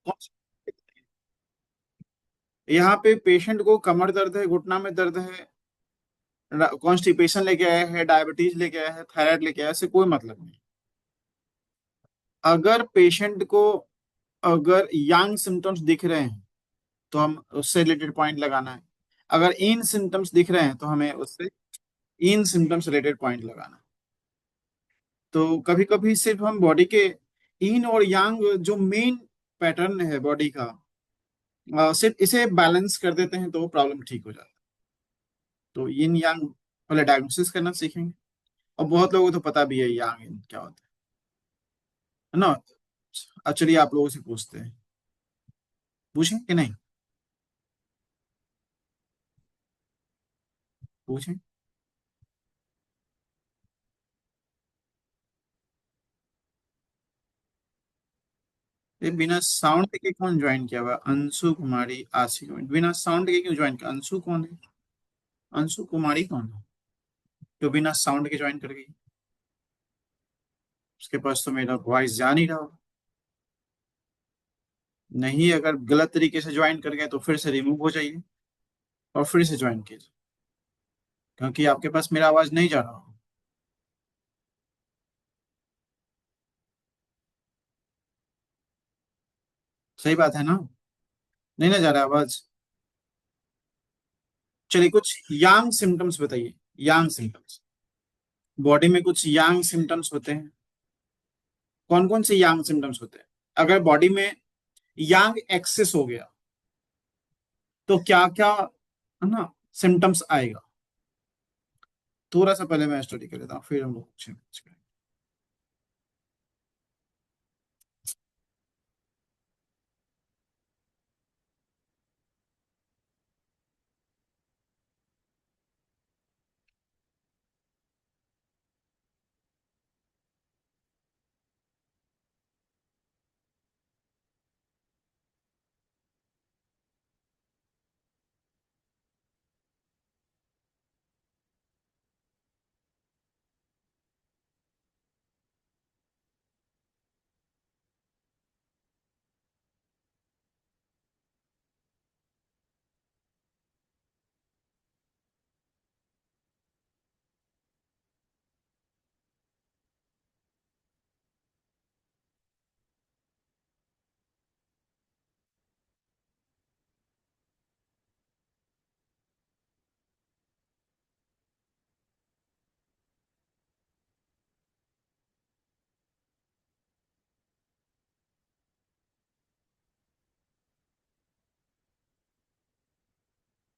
कौन सी- यहाँ पे पेशेंट को कमर दर्द है, घुटना में दर्द है, कॉन्स्टिपेशन लेके आया है, डायबिटीज लेके आया है, थायराइड लेके आया है, इससे कोई मतलब नहीं। अगर पेशेंट को अगर यांग सिम्टम्स दिख रहे हैं तो हम उससे रिलेटेड पॉइंट लगाना है। अगर इन सिम्टम्स दिख रहे हैं तो हमें उससे इन सिम्टम्स रिलेटेड पॉइंट लगाना है। तो कभी कभी सिर्फ हम बॉडी के इन और यांग जो मेन पैटर्न है बॉडी का, सिर्फ इसे बैलेंस कर देते हैं तो वो प्रॉब्लम ठीक हो जाता है। तो yin यांग वाले डायग्नोसिस करना सीखेंगे। और बहुत लोगों को तो पता भी है यांग इन क्या होता है ना। चलिए आप लोगों से पूछते हैं, पूछें कि नहीं? पूछें। ये बिना साउंड के कौन ज्वाइन किया हुआ? अंशु कुमारी आशिक, बिना साउंड के क्यों ज्वाइन किया? अंशु कौन है? अंशु कुमारी कौन है जो बिना साउंड के ज्वाइन कर गई? उसके पास तो मेरा वॉइस जा नहीं रहा हो। नहीं, अगर गलत तरीके से ज्वाइन कर गए तो फिर से रिमूव हो जाइए और फिर से ज्वाइन कीजिए, क्योंकि आपके पास मेरा आवाज नहीं जा रहा हो। सही बात है ना? नहीं ना जा रहा आवाज? चलिए कुछ यांग सिम्टम्स बताइए। यांग सिम्टम्स, बॉडी में कुछ यांग सिम्टम्स होते हैं। कौन कौन से यांग सिम्टम्स होते हैं? अगर बॉडी में यांग एक्सेस हो गया तो क्या क्या, है ना, सिम्टम्स आएगा? थोड़ा सा पहले मैं स्टडी कर लेता हूँ फिर हम लोग पूछेंगे।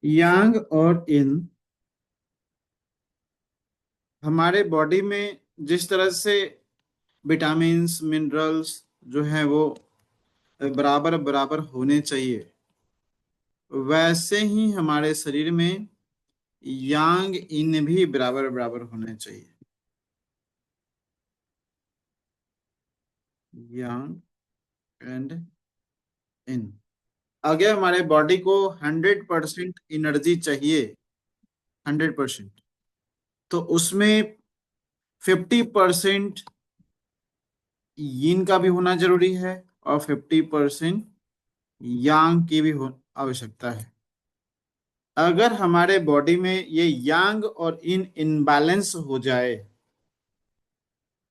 यांग और इन हमारे बॉडी में जिस तरह से विटामिन्स मिनरल्स जो है वो बराबर बराबर होने चाहिए, वैसे ही हमारे शरीर में यांग इन भी बराबर बराबर होने चाहिए। यांग एंड इन, अगर हमारे बॉडी को 100% एनर्जी चाहिए, 100%, तो उसमें 50% यीन का भी होना जरूरी है और 50% यांग की भी आवश्यकता है। अगर हमारे बॉडी में ये यांग और इन इनबैलेंस हो जाए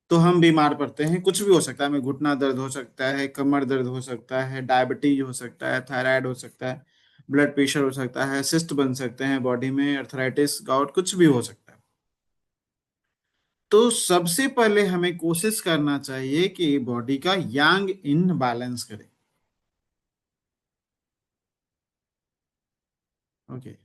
तो हम बीमार पड़ते हैं। कुछ भी हो सकता है, हमें घुटना दर्द हो सकता है, कमर दर्द हो सकता है, डायबिटीज हो सकता है, थायराइड हो सकता है, ब्लड प्रेशर हो सकता है, सिस्ट बन सकते हैं बॉडी में, अर्थराइटिस, गाउट, कुछ भी हो सकता है। तो सबसे पहले हमें कोशिश करना चाहिए कि बॉडी का यांग इन बैलेंस करें। ओके।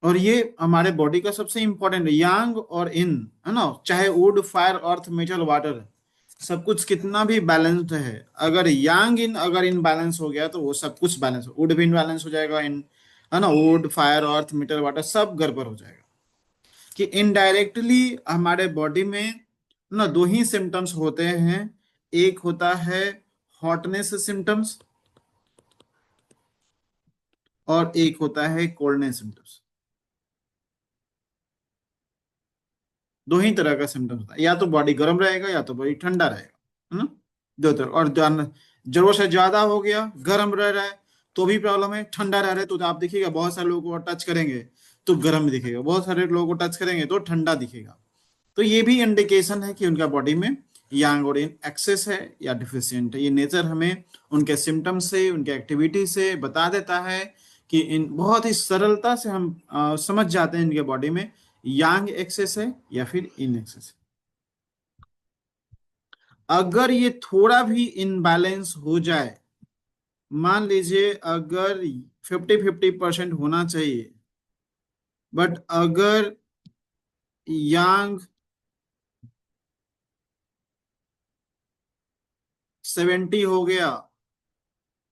और ये हमारे बॉडी का सबसे इंपॉर्टेंट यांग और इन, है ना, चाहे wood fire earth metal water, सब कुछ कितना भी बैलेंस्ड है, अगर यांग इन अगर इन बैलेंस हो गया तो वो सब कुछ बैलेंस, वुड भी इनबैलेंस हो जाएगा, इन, है ना, wood fire earth metal water सब गड़बड़ हो जाएगा। कि इनडायरेक्टली हमारे बॉडी में ना दो ही सिम्टम्स होते हैं। एक होता है हॉटनेस सिम्टम्स और एक होता है कोल्डनेस सिम्टम्स। दो ही तरह का सिम्टम्स होता है, या तो बॉडी गर्म रहेगा या तो बॉडी ठंडा रहेगा, है ना। दो तरफ। और जरूरत से ज्यादा हो गया, गर्म रह रहा है तो भी प्रॉब्लम है, ठंडा रह रहा है तो आप देखिएगा बहुत सारे लोगों को टच करेंगे तो गर्म दिखेगा, बहुत सारे लोगों को टच करेंगे तो ठंडा दिखेगा। तो ये भी इंडिकेशन है कि उनका बॉडी में यांग और इन एक्सेस है या डिफिशियंट है। ये नेचर हमें उनके सिम्टम्स से, उनके एक्टिविटी से बता देता है कि इन बहुत ही सरलता से हम समझ जाते हैं इनके बॉडी में यांग एक्सेस है या फिर इन एक्सेस है। अगर ये थोड़ा भी इनबैलेंस हो जाए, मान लीजिए अगर 50-50% होना चाहिए, बट अगर यांग 70 हो गया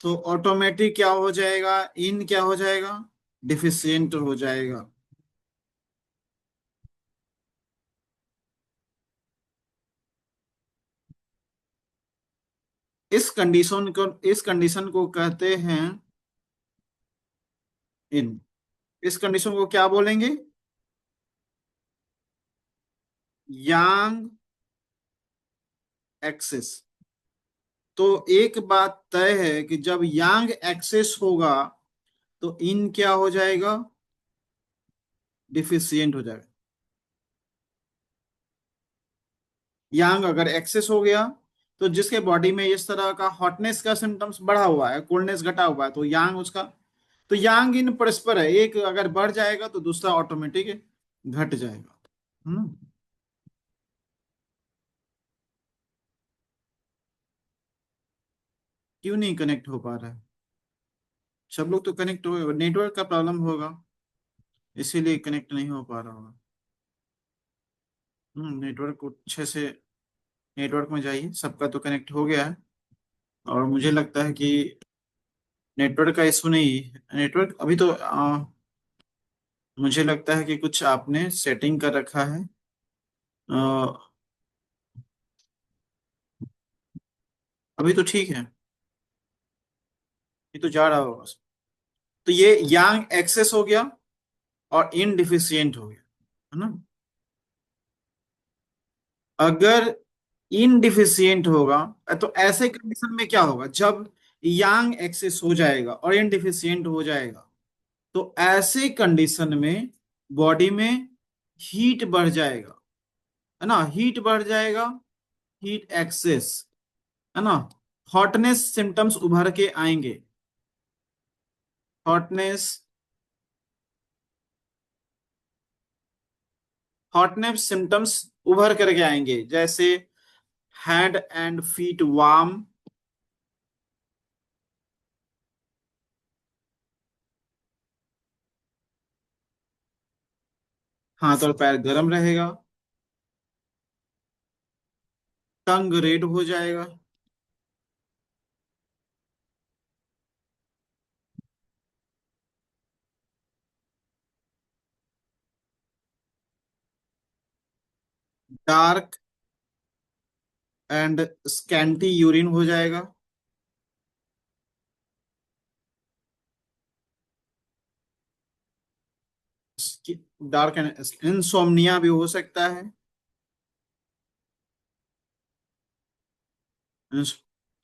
तो ऑटोमेटिक क्या हो जाएगा, इन क्या हो जाएगा, डिफिशियंट हो जाएगा। इस कंडीशन को कहते हैं इन। इस कंडीशन को क्या बोलेंगे, यांग एक्सिस। तो एक बात तय है कि जब यांग एक्सेस होगा तो इन क्या हो जाएगा, डिफिशियंट हो जाएगा। यांग अगर एक्सेस हो गया तो जिसके बॉडी में इस तरह का हॉटनेस का सिम्टम्स बढ़ा हुआ है, कोल्डनेस घटा हुआ है, तो यांग उसका, तो यांग इन परस्पर है, एक अगर बढ़ जाएगा तो दूसरा ऑटोमेटिक घट जाएगा। हम्म। क्यों नहीं कनेक्ट हो पा रहा है? सब लोग तो कनेक्ट हो, नेटवर्क का प्रॉब्लम होगा, इसीलिए कनेक्ट नहीं हो पा रहा होगा। नेटवर्क को अच्छे से, नेटवर्क में जाइए, सबका तो कनेक्ट हो गया है। और मुझे लगता है कि नेटवर्क का इशू नहीं, नेटवर्क अभी तो मुझे लगता है कि कुछ आपने सेटिंग कर रखा है। अ, अभी तो ठीक है, ये तो जा रहा होगा। तो ये यांग एक्सेस हो गया और इनडिफिशियंट हो गया, है ना। अगर इनडिफिशियंट होगा तो ऐसे कंडीशन में क्या होगा, जब यांग एक्सेस हो जाएगा और इनडिफिशियंट हो जाएगा तो ऐसे कंडीशन में बॉडी में हीट बढ़ जाएगा, है ना, हीट बढ़ जाएगा, हीट एक्सेस, है ना। हॉटनेस सिम्टम्स उभर के आएंगे, हॉटनेस, हॉटनेस सिम्टम्स उभर करके आएंगे, जैसे हैंड एंड फीट वार्म, हाथ और पैर गर्म रहेगा, टंग रेड हो जाएगा, डार्क एंड स्कैंटी यूरिन हो जाएगा, डार्क एंड इंसोम्निया भी हो सकता है,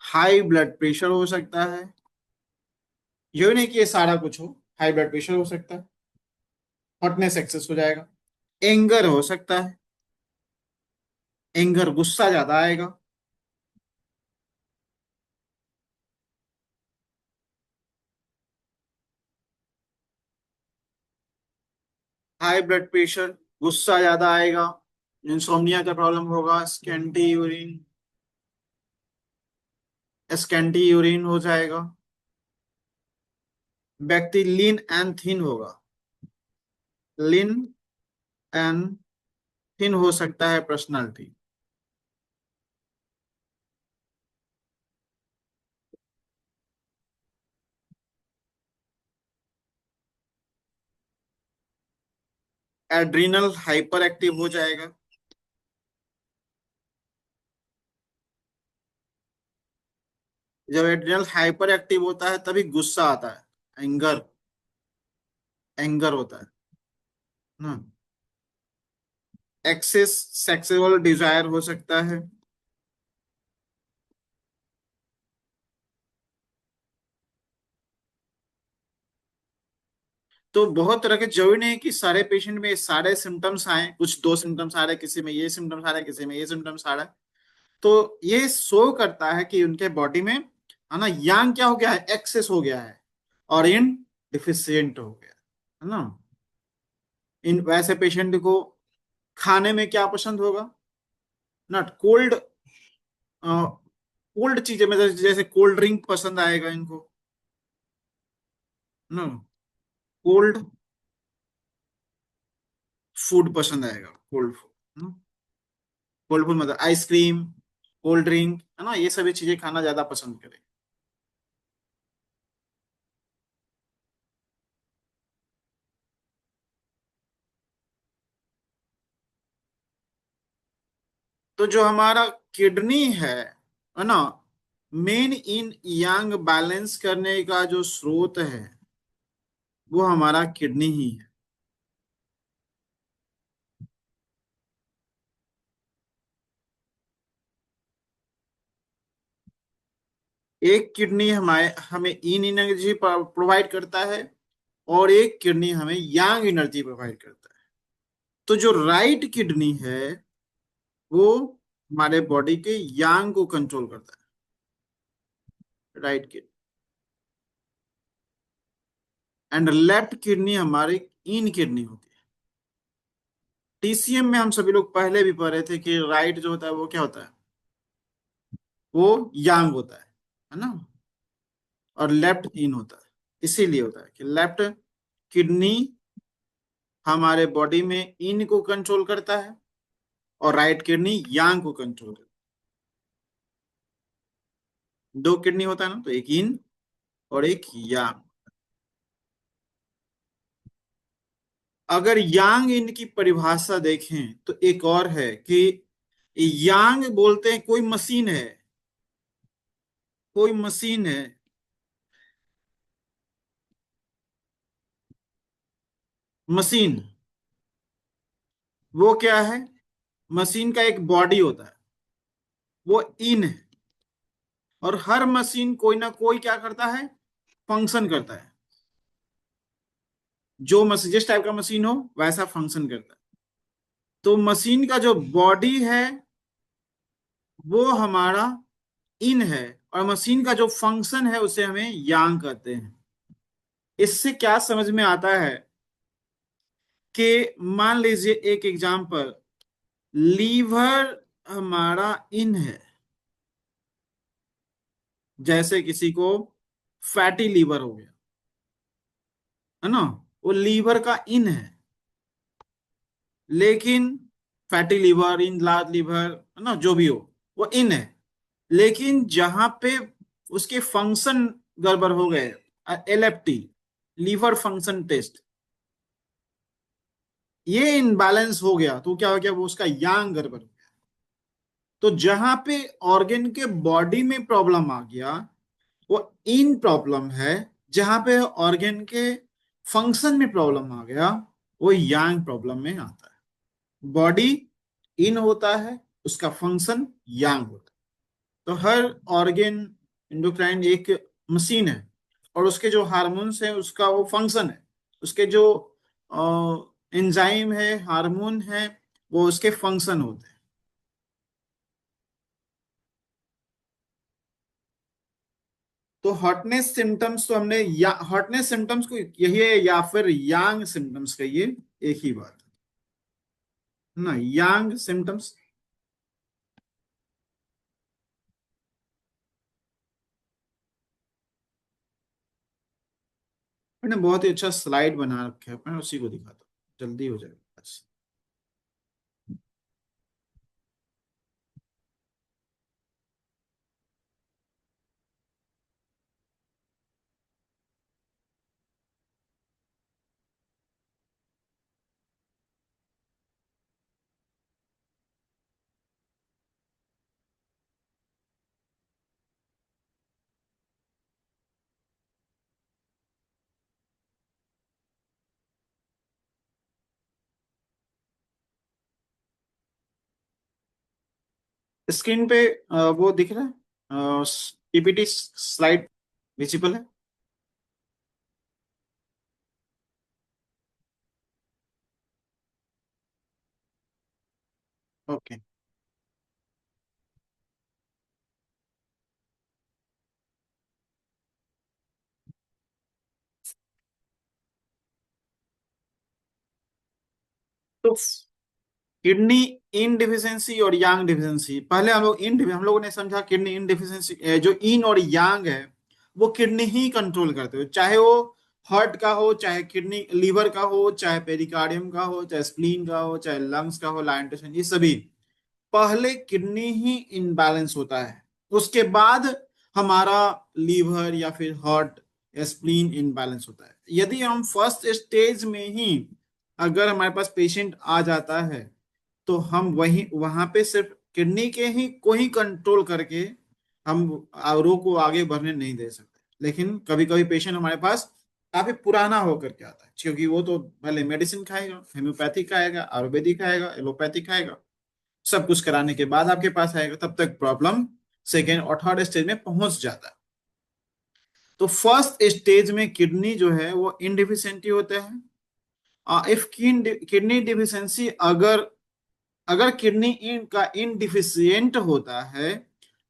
हाई ब्लड प्रेशर हो सकता है। ये नहीं कि ये सारा कुछ हो, हाई ब्लड प्रेशर हो सकता है, हॉटनेस एक्सेस हो जाएगा, एंगर हो सकता है, एंगर गुस्सा ज्यादा आएगा, हाई ब्लड प्रेशर, गुस्सा ज्यादा आएगा, इंसोम्निया का प्रॉब्लम होगा, स्कैंटी यूरिन हो जाएगा, व्यक्ति लीन एंड थिन होगा, लीन एंड थिन हो सकता है पर्सनालिटी, एड्रिनल हाइपर एक्टिव हो जाएगा। जब एड्रिनल हाइपर एक्टिव होता है तभी गुस्सा आता है, एंगर, एंगर होता है ना। एक्सेस सेक्सुअल डिजायर हो सकता है, तो बहुत तरह के, जरूरी नहीं है कि सारे पेशेंट में सारे सिम्टम्स आए, कुछ दो सिम्टम्स आ रहे हैं, किसी में ये सिम्टम्स आ रहे हैं, किसी में ये सिम्टम्स आ रहा है। तो ये शो करता है कि उनके बॉडी में, है ना, यांग क्या हो गया है, एक्सेस हो गया है, और इन डिफिशियंट हो गया है ना। इन वैसे पेशेंट को खाने में क्या पसंद होगा, नॉट कोल्ड, कोल्ड चीजें में जैसे कोल्ड ड्रिंक पसंद आएगा इनको ना, कोल्ड फूड पसंद आएगा, कोल्ड फूड, कोल्ड फूड मतलब आइसक्रीम, कोल्ड ड्रिंक, है ना, ये सभी चीजें खाना ज्यादा पसंद करें। तो जो हमारा किडनी है ना, मेन इन यांग बैलेंस करने का जो स्रोत है वो हमारा किडनी ही है। एक किडनी हमारे हमें इन एनर्जी प्रोवाइड करता है, और एक किडनी हमें यांग एनर्जी प्रोवाइड करता है। तो जो राइट किडनी है वो हमारे बॉडी के यांग को कंट्रोल करता है, right kidney. And left kidney हमारी इन किडनी होती है। टीसीएम में हम सभी लोग पहले भी पढ़ रहे थे कि राइट जो होता है वो क्या होता है, वो यांग होता है ना, और लेफ्ट इन होता है। इसीलिए होता है कि लेफ्ट किडनी हमारे बॉडी में इन को कंट्रोल करता है, और राइट किडनी यांग को कंट्रोल करता है। दो किडनी होता है ना, तो एक इन और एक यांग। अगर यांग इन की परिभाषा देखें तो एक और है कि यांग बोलते हैं कोई मशीन है, कोई मशीन है, मशीन, वो क्या है, मशीन का एक बॉडी होता है, वो इन है, और हर मशीन कोई ना कोई क्या करता है, फंक्शन करता है। जो मशीन जिस टाइप का मशीन हो वैसा फंक्शन करता है। तो मशीन का जो बॉडी है वो हमारा इन है, और मशीन का जो फंक्शन है उसे हमें यांग कहते हैं। इससे क्या समझ में आता है कि मान लीजिए एक एग्जांपल, लीवर हमारा इन है, जैसे किसी को फैटी लीवर हो गया, है ना, वो लीवर का इन है। लेकिन fatty liver, enlarge liver, है ना, जो भी हो वो इन है। लेकिन जहां पे उसके फंक्शन गड़बड़ हो गए, एलएफटी, लीवर फंक्शन टेस्ट, ये इनबैलेंस हो गया, तो क्या हो गया, वो उसका यांग गड़बड़ हो गया। तो जहां पे ऑर्गन के बॉडी में प्रॉब्लम आ गया वो इन प्रॉब्लम है, जहां पे ऑर्गन के फंक्शन में प्रॉब्लम आ गया वो यांग प्रॉब्लम में आता है। बॉडी इन होता है, उसका फंक्शन यांग होता है। तो हर ऑर्गन इंडोक्राइन एक मशीन है, और उसके जो हार्मोन्स है उसका वो फंक्शन है, उसके जो एंजाइम है, हार्मोन है, वो उसके फंक्शन होते हैं। तो हॉटनेस सिम्टम्स तो हमने, या हॉटनेस सिम्टम्स को यही है, या फिर यांग सिम्टम्स कहिए, एक ही बात है ना, यांग सिम्टम्स। मैंने बहुत ही अच्छा स्लाइड बना रखा है, मैं उसी को दिखाता हूँ, जल्दी हो जाएगा बस। स्क्रीन पे वो दिख रहा है, पीपीटी स्लाइड विजिबल है। ओके। तो किडनी इन डिफिशियंसी और यांग डिफिशियंसी, पहले हम लोगों ने समझा किडनी इन डिफिशियंसी, जो इन और यांग है वो किडनी ही कंट्रोल करते हो, चाहे वो हार्ट का हो, चाहे किडनी लीवर का हो, चाहे पेरिकार्डियम का हो, चाहे स्प्लीन का हो, चाहे लंग्स का हो, लाइंट, ये सभी पहले किडनी ही इनबैलेंस होता है, उसके बाद हमारा लीवर या फिर हार्ट या स्प्लीन इनबैलेंस होता है। यदि हम फर्स्ट स्टेज में ही अगर हमारे पास पेशेंट आ जाता है तो हम वही वहां पे सिर्फ किडनी के ही को ही कंट्रोल करके हम रोग को आगे बढ़ने नहीं दे सकते। लेकिन कभी कभी पेशेंट हमारे पास काफी पुराना होकर के आता है, क्योंकि वो तो पहले मेडिसिन खाएगा, हेम्योपैथी खाएगा, आयुर्वेदिक खाएगा, एलोपैथी खाएगा, सब कुछ कराने के बाद आपके पास आएगा, तब तक प्रॉब्लम सेकेंड और थर्ड स्टेज में पहुंच जाता है। तो फर्स्ट स्टेज में किडनी जो है वो इनडिफिशियंटी होते हैं। इफ किडनी डिफिशियंसी, अगर अगर किडनी का इनडिफिशियंट होता है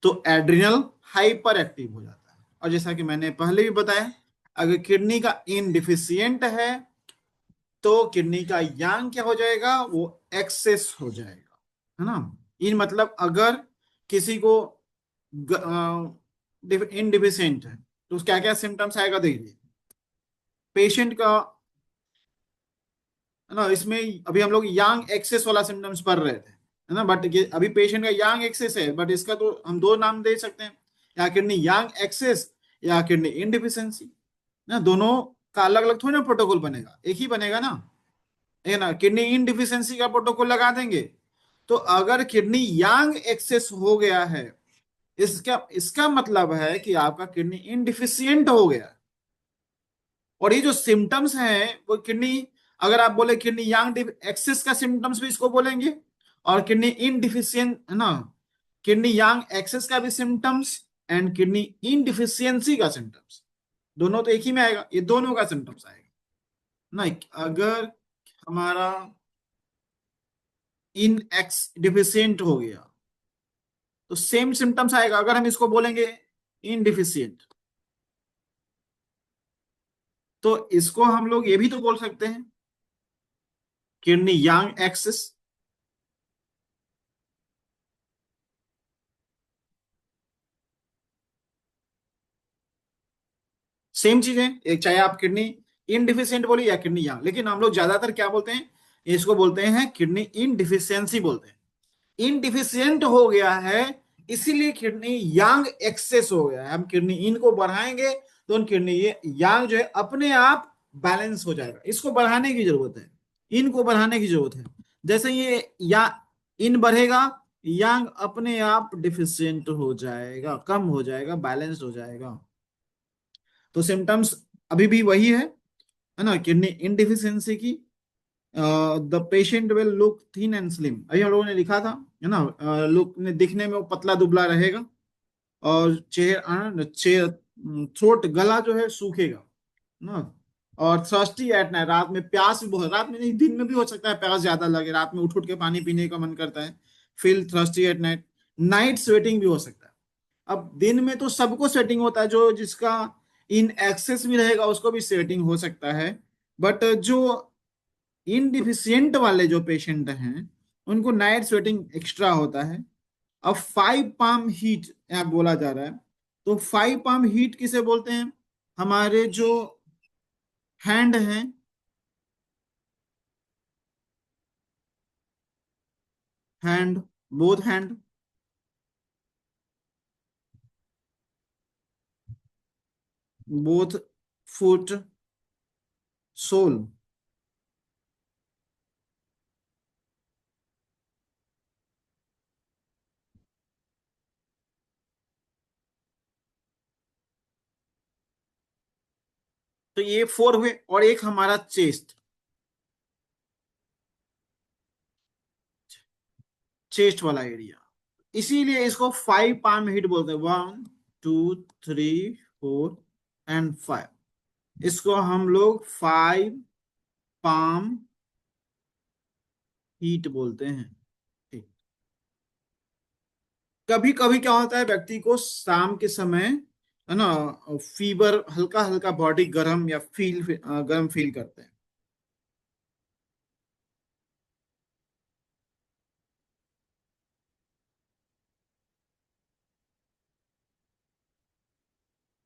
तो एड्रिनल हाइपर एक्टिव हो जाता है। और जैसा कि मैंने पहले भी बताया, अगर किडनी का इनडिफिशियंट है तो किडनी का यांग क्या हो जाएगा, वो एक्सेस हो जाएगा, है ना। इन मतलब अगर किसी को इनडिफिशियंट है तो क्या क्या सिम्टम्स आएगा देखिए। पेशेंट का, है ना, इसमें अभी हम लोग यांग एक्सेस वाला सिम्टम्स पढ़ रहे थे, है ना, बट ये अभी पेशेंट का यांग एक्सेस है, बट इसका तो हम दो नाम दे सकते हैं, या किडनी यांग एक्सेस या किडनी इनडिफिशियंसी, ना दोनों का अलग अलग थोड़ी ना प्रोटोकॉल बनेगा, एक ही बनेगा ना, है ना। किडनी इनडिफिशियंसी का प्रोटोकॉल लगा देंगे। तो अगर किडनी यांग एक्सेस हो गया है, इसका इसका मतलब है कि आपका किडनी इनडिफिशियंट हो गया। और ये जो सिम्टम्स हैं वो किडनी, अगर आप बोले किडनी यांग एक्सेस का सिम्टम्स भी इसको बोलेंगे, और किडनी इनडिफिशियंट, है ना, किडनी यांग एक्सेस का भी सिम्टम्स एंड किडनी इनडिफिशियंसी का सिम्टम्स, दोनों तो एक ही में आएगा, ये दोनों का सिम्टम्स आएगा ना। अगर हमारा इन एक्स डिफिशियंट हो गया तो सेम सिम्टम्स आएगा, अगर हम इसको बोलेंगे इनडिफिशियंट, तो इसको हम लोग ये भी तो बोल सकते हैं किडनी यांग एक्सेस। सेम चीज है, एक चाहे आप किडनी इनडिफिशियंट बोलिए या किडनी यांग, लेकिन हम लोग ज्यादातर क्या बोलते हैं, इसको बोलते हैं किडनी इनडिफिशियंसी बोलते हैं। इनडिफिशियंट हो गया है इसीलिए किडनी यांग एक्सेस हो गया है। हम किडनी इन को बढ़ाएंगे तो किडनी ये यांग जो है अपने आप बैलेंस हो जाएगा, इसको बढ़ाने की जरूरत है, इन को बढ़ाने की जरूरत है। जैसे ये या इन बढ़ेगा, यांग अपने आप डिफिशियंट हो जाएगा, कम हो जाएगा, बैलेंस हो जाएगा। तो सिम्टम्स अभी भी वही है ना, किडनी इनडिफिशियंसी की। The patient will look thin and slim, अभी हम लोगों ने लिखा था, है ना, लुक ने दिखने में वो पतला दुबला रहेगा, और थ्रोट गला जो है सूखेगा ना। और थर्स्टी एट नाइट, रात में प्यास भी बहुत, रात में नहीं दिन में भी हो सकता है प्यास ज्यादा लगे, रात में उठ उठ के पानी पीने का मन करता है, feel thirsty at night. Night sweating भी हो सकता है। अब दिन में तो सबको स्वेटिंग होता है, जो जिसका इन एक्सेस भी रहेगा उसको भी स्वेटिंग हो सकता है, बट जो इनडिफिशियंट वाले जो पेशेंट हैं उनको नाइट स्वेटिंग एक्स्ट्रा होता है। अब फाइव पाम हीट यहाँ बोला जा रहा है, तो फाइव पाम हीट किसे बोलते हैं, हमारे जो हैंड हैं, hand, both hand, both foot, sole. तो ये फोर हुए, और एक हमारा चेस्ट, चेस्ट वाला एरिया, इसीलिए इसको फाइव पाम हीट बोलते हैं, 1 2 3 4 एंड 5, इसको हम लोग फाइव पाम हीट बोलते हैं। ठीक। कभी कभी क्या होता है, व्यक्ति को शाम के समय है ना फीवर, हल्का हल्का बॉडी गर्म या गर्म फील करते हैं।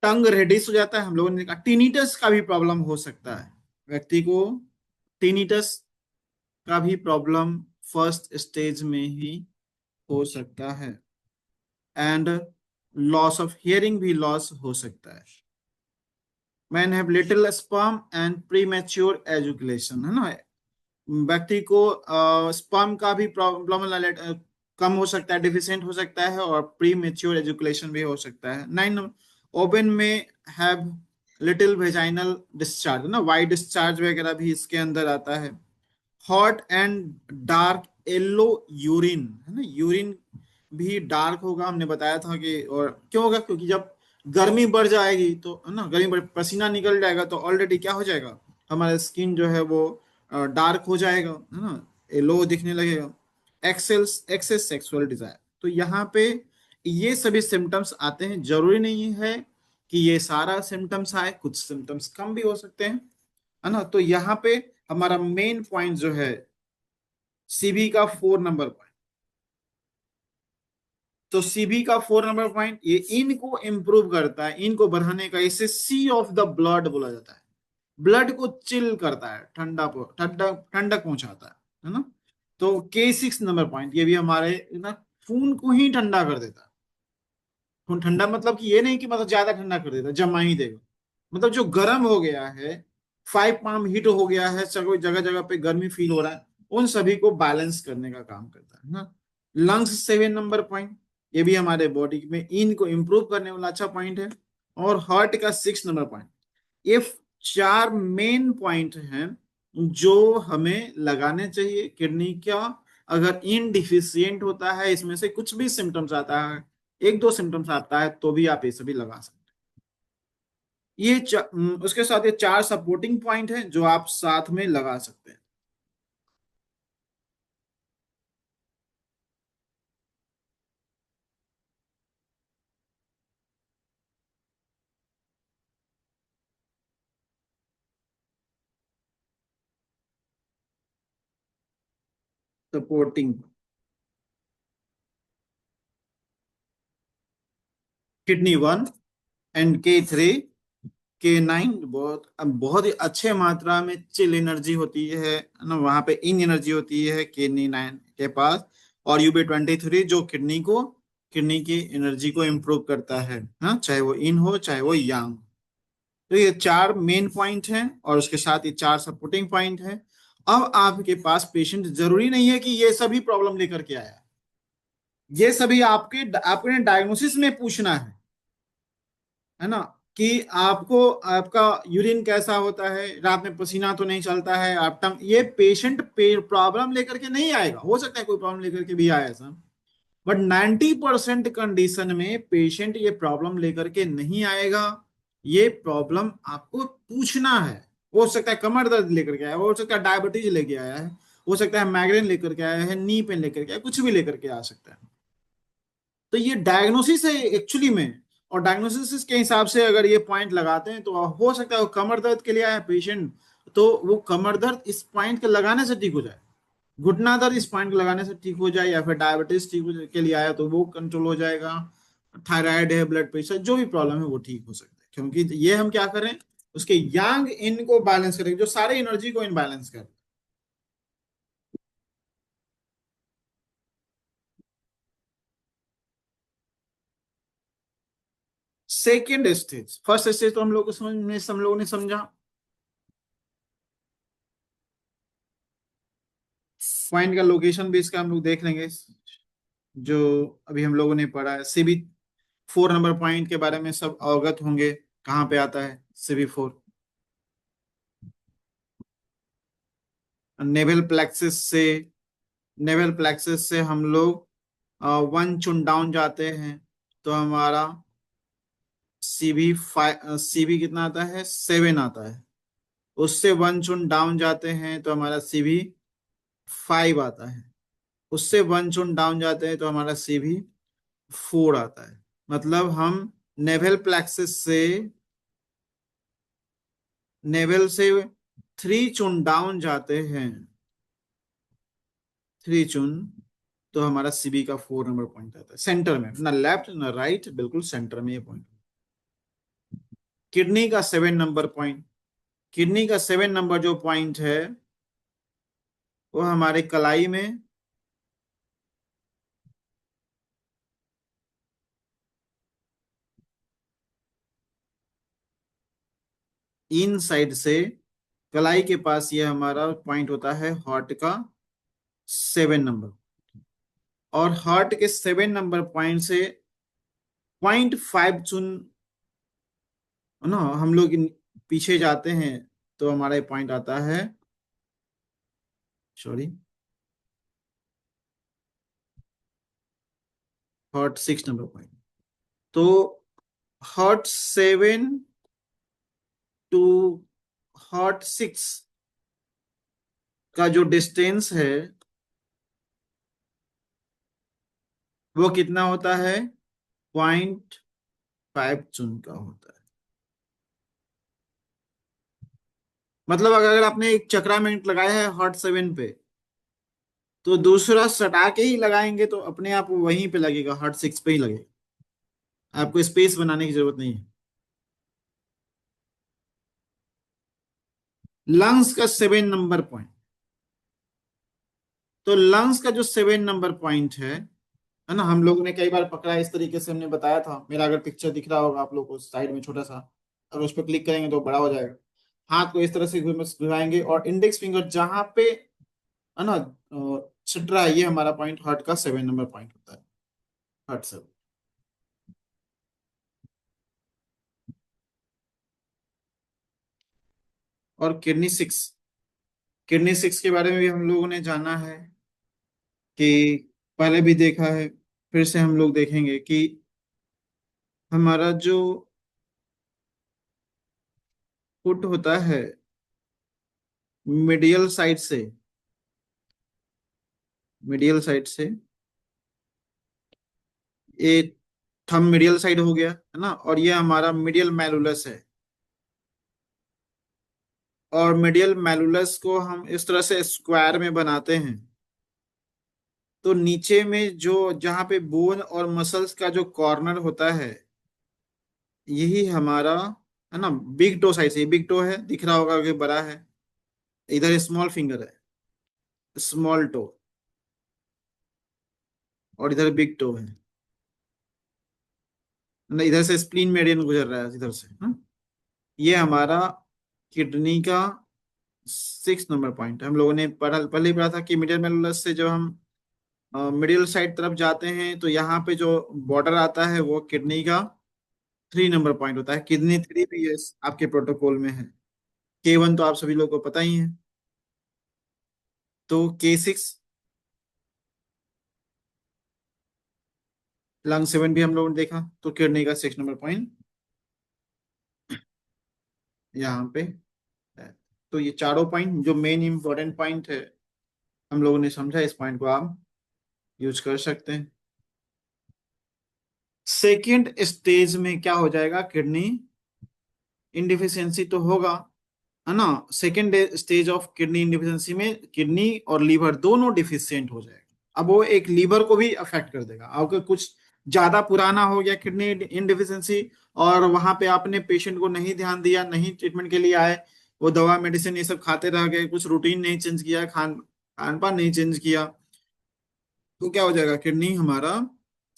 टंग रेडिश हो जाता है, हम लोगों ने कहा टिनिटस का भी प्रॉब्लम हो सकता है व्यक्ति को। टिनिटस का भी प्रॉब्लम फर्स्ट स्टेज में ही हो सकता है। एंड लॉस ऑफ हियरिंग भी लॉस हो सकता है। Man have little sperm and pre mature education, है ना, व्यक्ति को स्पर्म का भी प्रॉब्लम कम हो सकता है, डिफिशिएंट हो सकता है, और प्री मेच्योर एजुकेशन भी हो सकता है। 9, ओवन में हैव लिटिल वेजाइनल डिस्चार्ज, ना वाइट डिस्चार्ज वगैरह भी इसके अंदर आता है। Hot and dark yellow urine, है ना, यूरिन भी डार्क होगा, हमने बताया था कि, और क्यों होगा, क्योंकि जब गर्मी बढ़ जाएगी तो, है ना, पसीना निकल जाएगा तो ऑलरेडी क्या हो जाएगा, हमारा स्किन जो है वो डार्क हो जाएगा, है ना, येलो दिखने लगेगा। एक्सेस सेक्सुअल डिजायर, तो यहाँ पे ये सभी सिम्टम्स आते हैं। जरूरी नहीं है कि ये सारा सिम्टम्स आए, कुछ सिम्टम्स कम भी हो सकते हैं, है ना। तो यहाँ पे हमारा मेन पॉइंट जो है सीबी का 4 नंबर पॉइंट, तो सीबी का 4 नंबर पॉइंट ये इनको इंप्रूव करता है, इनको बढ़ाने का, इसे सी ऑफ द ब्लड बोला जाता है। ब्लड को चिल करता है, ठंडा ठंडक पहुंचाता है ना। तो K6 नंबर पॉइंट ये भी हमारे ना खून को ही ठंडा कर देता है। खून ठंडा मतलब कि ये नहीं कि मतलब ज्यादा ठंडा कर देता, जमा ही देगा, मतलब जो गर्म हो गया है, 5 पाम हीट हो गया है, जगह जगह पे गर्मी फील हो रहा है, उन सभी को बैलेंस करने का काम करता है ना। लंग्स 7 नंबर पॉइंट, ये भी हमारे बॉडी में इनको इंप्रूव करने वाला अच्छा पॉइंट है। और हार्ट का 6 नंबर पॉइंट, ये 4 मेन पॉइंट हैं जो हमें लगाने चाहिए। किडनी का अगर इनडिफिशियंट होता है, इसमें से कुछ भी सिम्टम्स आता है, एक दो सिम्टम्स आता है, तो भी आप ये सभी लगा सकते हैं। उसके साथ ये 4 सपोर्टिंग पॉइंट हैं जो आप साथ में लगा सकते हैं। Supporting, kidney 1 and K3 K9, बहुत ही अच्छे मात्रा में चिल एनर्जी होती है ना, वहां पे इन एनर्जी होती है Kidney 9 के पास। और UB23 जो किडनी की एनर्जी को इम्प्रूव करता है, हाँ, चाहे वो इन हो चाहे वो यांग। तो ये 4 मेन पॉइंट हैं और उसके साथ ये 4 सपोर्टिंग पॉइंट हैं। अब आपके पास पेशेंट जरूरी नहीं है कि ये सभी प्रॉब्लम लेकर के आया, ये सभी आपके डायग्नोसिस में पूछना है ना, कि आपको आपका यूरिन कैसा होता है, रात में पसीना तो नहीं चलता है, आप टंग, ये पेशेंट प्रॉब्लम लेकर के नहीं आएगा, हो सकता है कोई प्रॉब्लम लेकर के भी आए ऐसा, बट 90% कंडीशन में पेशेंट ये प्रॉब्लम लेकर के नहीं आएगा। ये प्रॉब्लम आपको पूछना है। हो सकता है कमर दर्द लेकर के आया, हो सकता है डायबिटीज लेके आया है, हो सकता है माइग्रेन लेकर के आया है, नी पेन लेकर के आया, कुछ भी लेकर के आ सकता है। तो ये डायग्नोसिस है एक्चुअली में, और डायग्नोसिस के हिसाब से अगर ये पॉइंट लगाते हैं तो हो सकता है वो कमर दर्द के लिए आया पेशेंट, तो वो कमर दर्द इस पॉइंट के लगाने से ठीक हो जाए, घुटना दर्द इस पॉइंट को लगाने से ठीक हो जाए, या फिर डायबिटीज के लिए आया तो वो कंट्रोल हो जाएगा, थायराइड है, ब्लड प्रेशर, जो भी प्रॉब्लम है वो ठीक हो सकता है, क्योंकि ये हम क्या करें, उसके यांग इन को बैलेंस करें, जो सारे एनर्जी को इनबैलेंस कर। सेकेंड स्टेज, फर्स्ट स्टेज तो हम लोग को समझ में, हम लोगों ने समझा, पॉइंट का लोकेशन भी इसका हम लोग देख लेंगे, जो अभी हम लोगों ने पढ़ा है। CB 4 नंबर पॉइंट के बारे में सब अवगत होंगे, कहाँ पे आता है CB 4। नेवल प्लेक्सिस से, हम लोग 1 चुन डाउन जाते हैं, तो हमारा CB कितना आता है, 7 आता है। उससे 1 चुन डाउन जाते हैं तो हमारा CB 5 आता है। उससे 1 चुन डाउन जाते हैं तो हमारा CB फोर आता है। मतलब हम नेवल प्लेक्सिस से, नेवल से थ्री चुन डाउन जाते हैं, थ्री चुन, तो हमारा सीबी का 4 नंबर पॉइंट आता है सेंटर में, ना लेफ्ट ना राइट, बिल्कुल सेंटर में ये पॉइंट। किडनी का 7 नंबर पॉइंट, किडनी का 7 नंबर जो पॉइंट है वो हमारे कलाई में, इन साइड से, कलाई के पास ये हमारा पॉइंट होता है हार्ट का 7 नंबर। और हार्ट के 7 नंबर पॉइंट से 0.5 चुन, है ना, हम लोग पीछे जाते हैं तो हमारा ये पॉइंट आता है, सॉरी, हार्ट 6 नंबर पॉइंट। तो हार्ट 7 टू हार्ट 6 का जो डिस्टेंस है वो कितना होता है, 0.5 चुन का होता है। मतलब अगर आपने एक चक्रामेंट लगाया है हार्ट 7 पे, तो दूसरा सटा के ही लगाएंगे तो अपने आप वो वहीं पे लगेगा, हार्ट 6 पे ही लगेगा, आपको स्पेस बनाने की जरूरत नहीं है। लंग्स का 7 नंबर पॉइंट, तो लंग्स का जो 7 नंबर पॉइंट है ना, हम लोगों ने कई बार पकड़ा है, इस तरीके से हमने बताया था, मेरा अगर पिक्चर दिख रहा होगा आप लोग को साइड में छोटा सा, अगर उस पर क्लिक करेंगे तो बड़ा हो जाएगा। हाथ को इस तरह से घुमाएंगे और इंडेक्स फिंगर जहां पे, है ना, छिट रहा है, ये हमारा पॉइंट हार्ट का 7 नंबर पॉइंट होता है, हार्ट 7। और किडनी 6, किडनी 6 के बारे में भी हम लोगों ने जाना है कि, पहले भी देखा है, फिर से हम लोग देखेंगे कि हमारा जो फुट होता है मीडियल साइड से, मीडियल साइड से, ये थंब मीडियल साइड हो गया है ना, और ये हमारा मीडियल मैलुलस है। और मीडियल मैलुलस को हम इस तरह से स्क्वायर में बनाते हैं, तो नीचे में जो, जहाँ पे बोन और मसल्स का जो कॉर्नर होता है, यही हमारा, है ना, बिग टो साइड से, बिग टो है, दिख रहा होगा कि बड़ा है, इधर स्मॉल फिंगर है, स्मॉल टो, और इधर बिग टो है, मतलब इधर से स्प्लीन मेडियन गुजर रहा है इधर से, हाँ? ये हमारा किडनी का 6 नंबर पॉइंट है। हम लोगों ने पढ़ा, पहले ही पढ़ा था कि मिडियल मेलुलस से जब हम मिडिल साइड तरफ जाते हैं तो यहाँ पे जो बॉर्डर आता है वो किडनी का 3 नंबर पॉइंट होता है। किडनी 3 भी ये आपके प्रोटोकॉल में है। K1 तो आप सभी लोगों को पता ही है। तो K6, लंग 7 भी हम लोगों ने देखा, तो किडनी का 6 नंबर पॉइंट यहाँ पे है। तो ये चारों पॉइंट जो मेन इंपॉर्टेंट पॉइंट है, हम लोगों ने समझा, इस पॉइंट को आप यूज कर सकते हैं। सेकेंड स्टेज में क्या हो जाएगा, किडनी इनडिफिशियंसी तो होगा, है ना। सेकेंड स्टेज ऑफ किडनी इनडिफिशियंसी में किडनी और लीवर दोनों डिफिशियंट हो जाएगा। अब वो एक लीवर को भी अफेक्ट कर देगा। अगर कुछ ज्यादा पुराना हो गया किडनी इनडिफिशियंसी, और वहां पे आपने पेशेंट को नहीं ध्यान दिया, नहीं ट्रीटमेंट के लिए आए, वो दवा मेडिसिन ये सब खाते रह गए, कुछ रूटीन नहीं चेंज किया, खान खान पान नहीं चेंज किया, तो क्या हो जाएगा, किडनी हमारा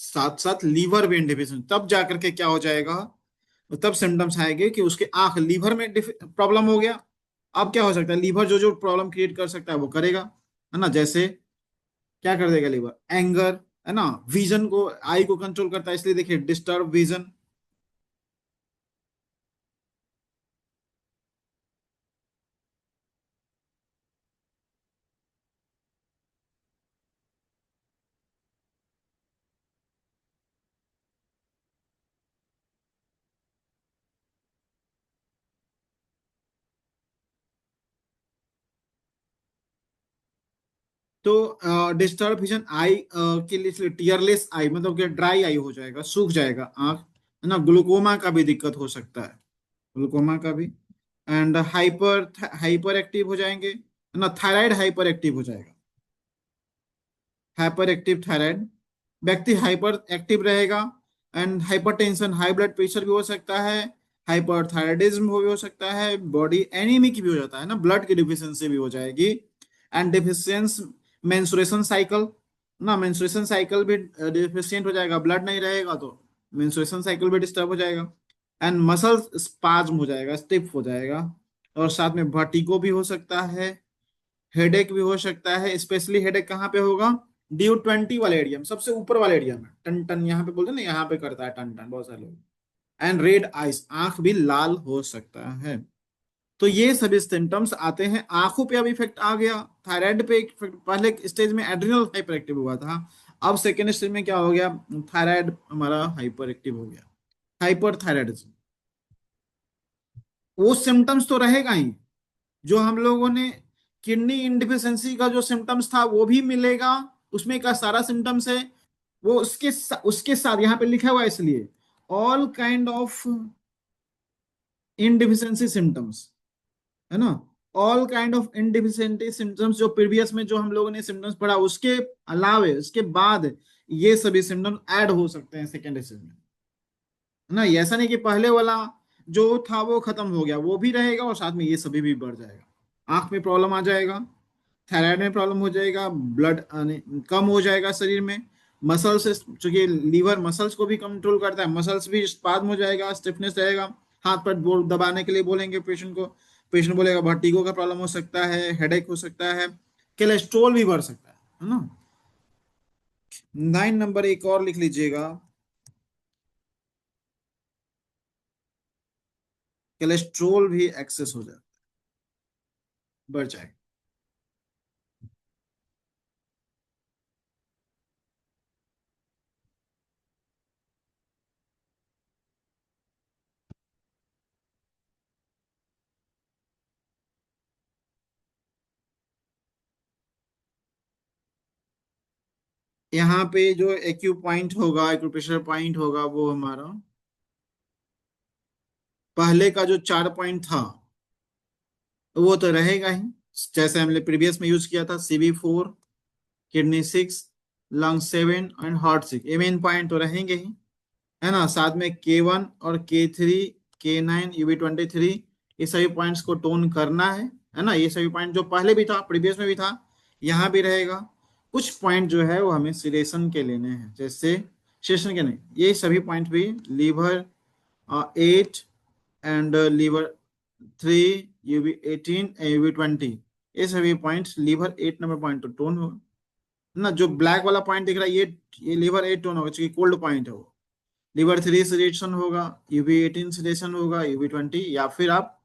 साथ साथ लीवर भी इनडिफिशियंट, तब जाकर के क्या हो जाएगा, तो तब सिम्टम्स आएंगे कि उसके आंख, लीवर में प्रॉब्लम हो गया। अब क्या हो सकता है, लीवर जो जो प्रॉब्लम क्रिएट कर सकता है वो करेगा, है ना। जैसे क्या कर देगा लीवर, एंगर, है ना, विजन को, आई को कंट्रोल करता है, इसलिए देखिए डिस्टर्ब विजन। तो डिस्टर्ब विजन आई के लिए टीयरलेस आई मतलब कि ड्राई आई हो जाएगा, सूख जाएगा आंख, है ना। ग्लूकोमा का भी दिक्कत हो सकता है, ग्लूकोमा का भी। एंड हाइपर एक्टिव हो जाएंगे, है ना। थायराइड हाइपर एक्टिव हो जाएगा, हाइपर एक्टिव थायराइड, व्यक्ति हाइपर एक्टिव रहेगा। And hypertension high blood pressure भी हो सकता है, हाइपर थायराइडिज्म भी हो सकता है, बॉडी एनीमिक भी हो जाता है ना, ब्लड की डिफिशियंसी भी हो जाएगी। एंड डिफिशियंस मेंस्ट्रुएशन साइकिल ना, मेंस्ट्रुएशन साइकिल भी डिफिशियंट हो जाएगा, ब्लड नहीं रहेगा तो मेंस्ट्रुएशन साइकिल भी डिस्टर्ब हो जाएगा। एंड मसल स्पाज्म हो जाएगा, स्टिफ हो जाएगा। और साथ में वर्टिगो भी हो सकता है, हेडेक भी हो सकता है। स्पेशली हेडेक कहाँ पे होगा? ड्यू 20 वाले एरिया में, सबसे ऊपर वाले एरिया में, टन टन यहाँ पे बोलते हैं ना, यहाँ पे करता है टन टन बहुत सारे लोग। एंड रेड आइस, आंख भी लाल हो सकता है। तो ये सभी सिम्टम्स आते हैं, आंखों पे अब इफेक्ट आ गया। थायराइड पे इफेक्ट, पहले स्टेज में एड्रिनल हाइपर एक्टिव हुआ था, अब सेकेंड स्टेज में क्या हो गया? थायराइड हमारा हाइपर एक्टिव हो गया, हाइपर थायराइडिज्म। वो सिम्टम्स तो रहेगा ही, जो हम लोगों ने किडनी इनडिफिशियंसी का जो सिम्टम्स था वो भी मिलेगा, उसमें का सारा सिम्टम्स है। वो उसके साथ यहाँ पे लिखा हुआ है, इसलिए ऑल काइंड ऑफ इनडिफिशियंसी सिम्टम्स, है ना। ऑल काइंड ऑफ इनडिफिशियंसी सिम्टम्स, जो प्रीवियस में जो हम लोगों ने सिम्टम्स पढ़ा उसके अलावे, उसके बाद ये सभी सिम्टम्स ऐड हो सकते हैं सेकेंड स्टेज में, है ना। ऐसा नहीं कि पहले वाला जो था वो खत्म हो गया, वो भी रहेगा और साथ में ये सभी भी बढ़ जाएगा। आंख में प्रॉब्लम आ जाएगा, थायराइड में प्रॉब्लम हो जाएगा, ब्लड कम हो जाएगा शरीर में, मसल्स, चूंकि लीवर मसल्स को भी कंट्रोल करता है, मसल्स भी स्पाज्म हो जाएगा, स्टिफनेस रहेगा। हाथ पर दबाने के लिए बोलेंगे पेशेंट को, पेशेंट बोलेगा वर्टिगो का प्रॉब्लम हो सकता है, हेडेक हो सकता है, कोलेस्ट्रोल भी बढ़ सकता है ना। 9 नंबर एक और लिख लीजिएगा, कोलेस्ट्रोल भी एक्सेस हो जाए, बढ़ जाए। यहाँ पे जो एक्यू पॉइंट होगा, एक्यूप्रेशर पॉइंट होगा, वो हमारा पहले का जो 4 पॉइंट था वो तो रहेगा ही, जैसे हमने प्रीवियस में यूज किया था, CV4, kidney 6, lung 7 and heart 6, ये मेन पॉइंट तो रहेंगे ही, है ना। साथ में K1 और K3, K9, UV23, ये सभी पॉइंट्स को टोन करना है ना। ये सभी पॉइंट जो पहले भी था, प्रीवियस में भी था, यहाँ भी रहेगा। कुछ पॉइंट जो है वो हमें सिलेशन के लेने हैं, जैसे सेशन के नहीं, ये सभी पॉइंट भी liver 8 and liver 3, UV18, UV20, ये सभी पॉइंट्स लीवर 8 नंबर पॉइंट तो टोन होगा ना। जो ब्लैक वाला पॉइंट दिख रहा है, ये लीवर 8 टोन होगा, क्योंकि कोल्ड पॉइंट है वो। लीवर 3 सिलेक्शन होगा, UV18 सिलेक्शन होगा, UV20, या फिर आप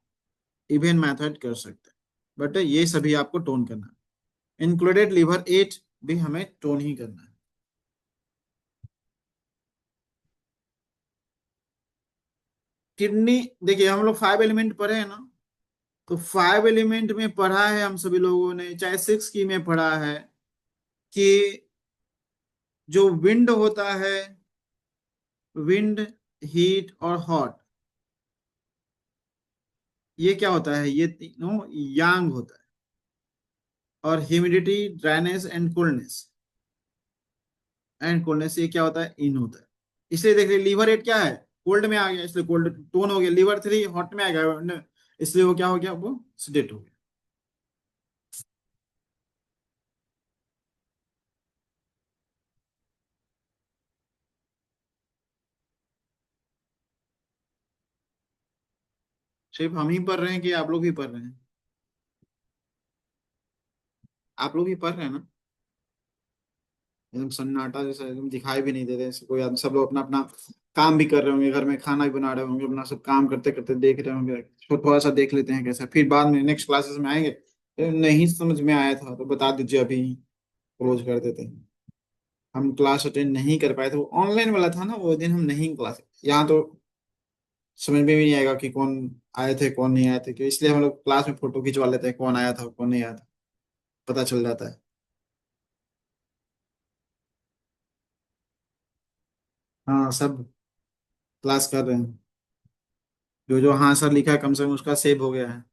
इवेन मैथड कर सकते हैं, बट ये सभी आपको टोन करना है, इंक्लूडेड लीवर 8 भी हमें टोन ही करना है। किडनी, देखिए हम लोग 5 एलिमेंट पढ़े हैं ना, तो 5 एलिमेंट में पढ़ा है हम सभी लोगों ने, चाहे 6 की में पढ़ा है कि जो विंड होता है, विंड, हीट और हॉट, ये क्या होता है? ये तीनों यांग होता है। और ह्यूमिडिटी, ड्राइनेस एंड कोल्डनेस ये क्या होता है? इन होता है। इसलिए देखिए लीवर 8 क्या है? कोल्ड में आ गया, इसलिए कोल्ड टोन हो गया। लीवर 3 हॉट में आ गया, इसलिए वो क्या हो गया? वो सेडेट हो गया। सिर्फ हम ही पढ़ रहे हैं कि आप लोग भी पढ़ रहे हैं? आप लोग भी पढ़ रहे हैं ना? एकदम सन्नाटा जैसा, एकदम दिखाई भी नहीं दे रहे कोई आदमी, सब लोग अपना अपना काम भी कर रहे होंगे, घर में खाना भी बना रहे होंगे, अपना सब काम करते करते देख रहे होंगे, तो थोड़ा सा देख लेते हैं कैसा, फिर बाद में नेक्स्ट क्लासेस में आएंगे, नहीं समझ में आया था तो बता दीजिए, अभी क्लोज कर देते हैं। हम क्लास अटेंड नहीं कर पाए थे, वो ऑनलाइन वाला था ना, वो दिन हम नहीं क्लास, यहाँ तो समझ में भी नहीं आएगा कि कौन आए थे कौन नहीं आए थे, क्यों, इसलिए हम लोग क्लास में फोटो खिंचवा लेते हैं, कौन आया था कौन नहीं आया था, पता चल जाता है। हाँ, सब क्लास कर रहे हैं। जो जो हाँ सर लिखा है कम से कम उसका सेव हो गया है,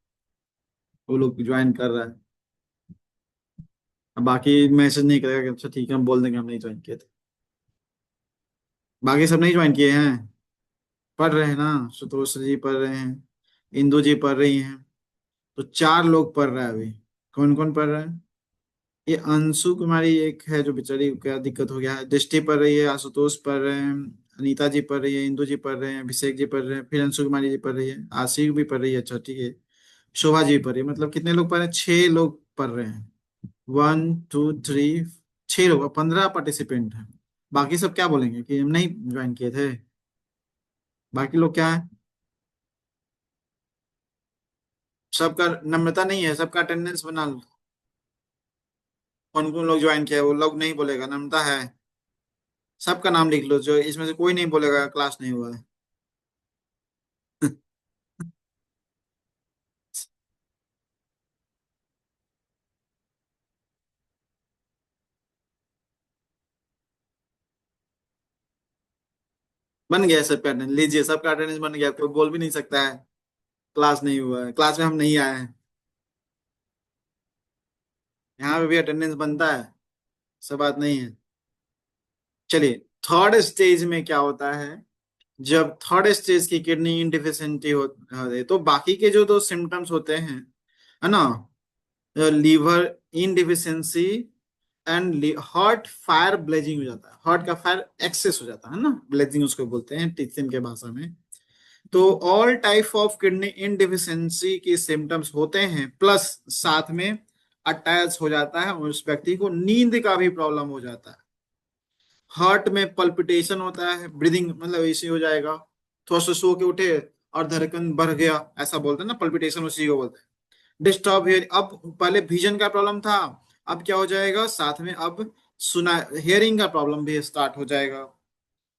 वो लोग ज्वाइन कर रहा है। अब बाकी मैसेज नहीं करेगा कि अच्छा ठीक है हम बोल देंगे हम नहीं ज्वाइन किए थे। बाकी सब नहीं ज्वाइन किए हैं, पढ़ रहे हैं ना। सुतोष जी पढ़ रहे हैं, इंदु जी पढ़ रही हैं। तो चार लोग पढ़ रहा है अभी। कौन कौन पढ़ रहा है? ये अंशु कुमारी एक है जो बेचारी को क्या दिक्कत हो गया है, दृष्टि पढ़ रही है, आशुतोष पढ़ रहे हैं, अनीता जी पढ़ रही है, इंदु जी पढ़ रहे हैं, अभिषेक जी पढ़ रहे हैं, फिर अंशु कुमारी जी पढ़ रही है, आशिक भी पढ़ रही है, अच्छा ठीक है, शोभा जी पढ़ रही है। मतलब कितने लोग पढ़ रहे हैं? 6 लोग पढ़ रहे हैं। 1 2 3, 6 लोग, 15 पार्टिसिपेंट हैं। बाकी सब क्या बोलेंगे कि हम नहीं ज्वाइन किए थे? बाकी लोग क्या है? सबका नम्रता नहीं है, सबका अटेंडेंस बना लो। कौन कौन लोग ज्वाइन किया है वो लोग नहीं बोलेगा, नम्रता है। सबका नाम लिख लो, जो इसमें से कोई नहीं बोलेगा क्लास नहीं हुआ है। बन गया सबका अटेंडेंस, लीजिए सबका अटेंडेंस बन गया, कोई बोल भी नहीं सकता है क्लास नहीं हुआ है, क्लास में हम नहीं आए हैं। यहाँ पे भी अटेंडेंस बनता है, सब बात नहीं है। चलिए, थर्ड स्टेज में क्या होता है? जब थर्ड स्टेज की किडनी इनडिफिशियंसी होती है तो बाकी के जो दो सिम्टम्स होते हैं, है ना, लीवर इनडिफिशियंसी एंड हार्ट फायर ब्लेजिंग हो जाता है, हार्ट का फायर एक्सेस हो जाता है ना, ब्लेजिंग उसको बोलते हैं टीचिंग के भाषा में। तो ऑल टाइप ऑफ किडनी इनडिफिशियंसी की सिम्टम्स होते हैं, प्लस साथ में अटैच हो जाता है उस व्यक्ति को नींद का भी प्रॉब्लम हो जाता है। हार्ट में पल्पिटेशन होता है, ब्रीदिंग मतलब इसी हो जाएगा, थोड़ा सा सो के उठे और धड़कन बढ़ गया, ऐसा बोलते हैं ना, पल्पिटेशन उसी को बोलते हैं। डिस्टर्ब हियर, अब पहले विजन का प्रॉब्लम था, अब क्या हो जाएगा साथ में, अब सुना हियरिंग का प्रॉब्लम भी स्टार्ट हो जाएगा,